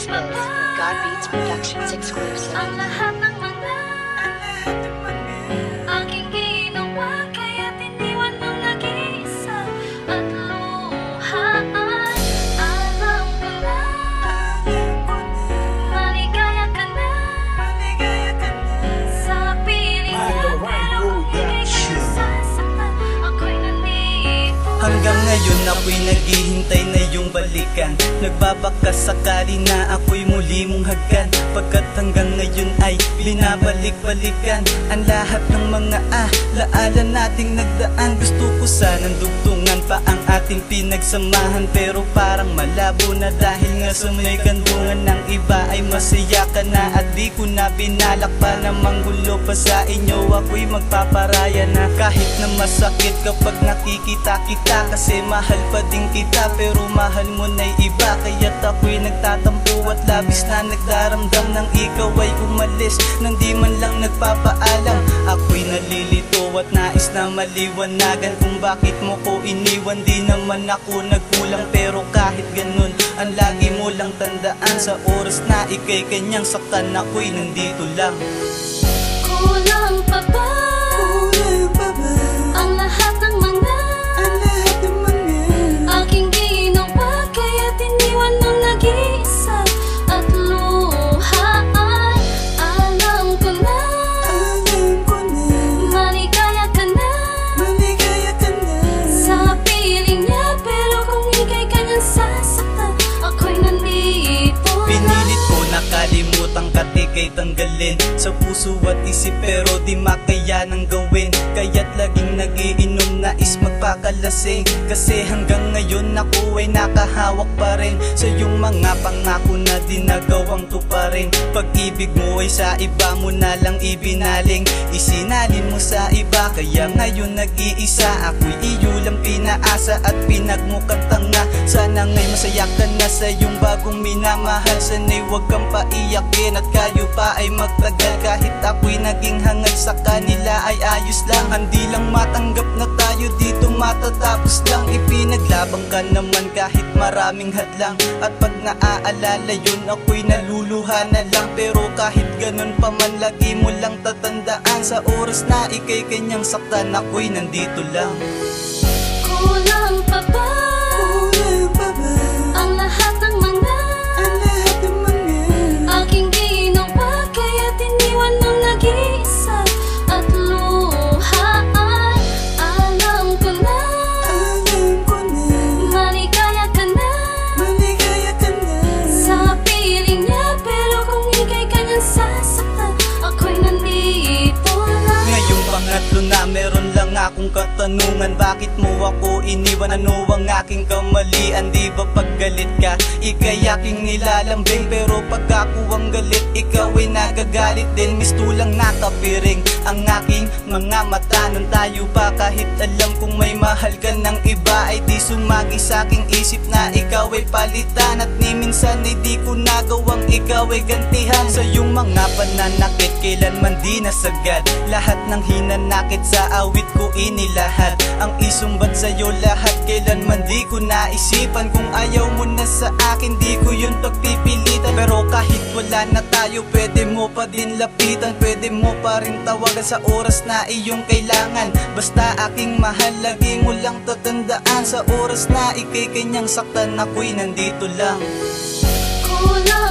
This is God Beats Productions exclusive. Ang lahat ng mga aking ginawa, kaya't iniwan mong nag-iisa at luhaan. Alam ko na, maligaya ka na sa piling niya, pero kung ika'y nasasaktan, ako'y nandito. Hanggang ngayon ako'y naghihintay na iyong balikan. Nagbabaka sakali na ako'y muli mong hagkan. Pagkat hanggang ngayon ay binabalik-balikan ang lahat ng mga alaala nating nagdaan. Gusto ko sanang dugtungan pa ang ating pinagsamahan, pero parang malabo na dahil nga sa may kandungan ng iba ay masaya ka na. At di ko na binalak pa na manggulo pa sa inyo. Ako'y magpaparaya na kahit na masakit kapag nakikita kita, kasi mahal pa din kita, pero mahal mo na'y iba. Kaya't ako'y nagtatampo at labis na nagdaramdam nang ikaw ay umalis nang di man lang nagpapaalam. Ako'y nalilito at nais na maliwanagan kung bakit mo ko iniwan. Di naman ako nagkulang, pero kahit ganun ang lagi mo lang tandaan. Sa oras na ika'y kanyang saktan, ako'y nandito lang. Kulang pa ba? Ang lahat ng mga aking ginawa, kaya't iniwan mong nag-iisa at luhaan. Alam ko na, maligaya ka na sa piling niya, pero kung ika'y kanyang sasaktan, ako'y nandito lang. Pinilit ko nakalimutan ka, ika'y tanggalin sa puso at isip, pero di makaya nang gawin. Kaya't laging nagiinom, nais magpakalasing. Kasi hanggang ngayon ako ay nakahawak pa rin sa iyong mga pangako na di nagawang tuparin. Pag-ibig mo ay sa iba mo na lang ibinaling, isinalin mo sa iba, kaya ngayon nag-iisa. Ako'y iyo lang pinaasa at pinagmukhang tanga. Sana nga'y masaya ka na sa iyong bagong minamahal. Sana'y huwag kang paiyakin at kayo pa ay magtagal. Kahit ako'y naging hangad sa kanila ay ayos lang. Hindi lang matanggap na tayo dito matatapos lang. Ipinaglabang ka naman kahit maraming hadlang. At pag naaalala yun, ako'y naluluha na lang. Pero kahit ganun pa man, lagi mo lang tatandaan. Sa oras na ika'y kanyang saktan, ako'y nandito lang. Kulang pa ba? Ang lahat ng mga aking ginawa, kaya't iniwan mong nag-iisa at luhaan. Alam ko na, maligaya ka na sa piling niya, pero kung ika'y kanyang sasaktan, ako'y nandito lang. Ngayong pangatlo na meron lang akong katanungan. Bakit mo ako iniwan? Ano ang aking kamalian? Di ba pag galit ka, ika'y aking nilalambing, pero pag ako ang galit, ikaw ay nagagalit din. Mistulang nakapiring ang aking mga mata nung tayo pa. Kahit alam kong may mahal ka ng iba, ay di sumagi sa aking isip na ikaw ay palitan. At ni minsan ay di ko nagawang ikaw ay gantihan. Sa iyong mga pananakit, kailanman di nasagad. Lahat ng hinanakit sa awit ko inilahad. Ang isumbat sa'yo lahat, kailanman di ko naisipan. Kung ayaw mo na sa akin, di ko yun pagpipilitan. Pero kahit wala na tayo, pwede mo pa din lapitan. Pwede mo pa rin tawagan sa oras na iyong kailangan. Basta aking mahal, lagi mo lang tatandaan. Sa oras na ika'y kanyang saktan, ako'y nandito lang. Kulang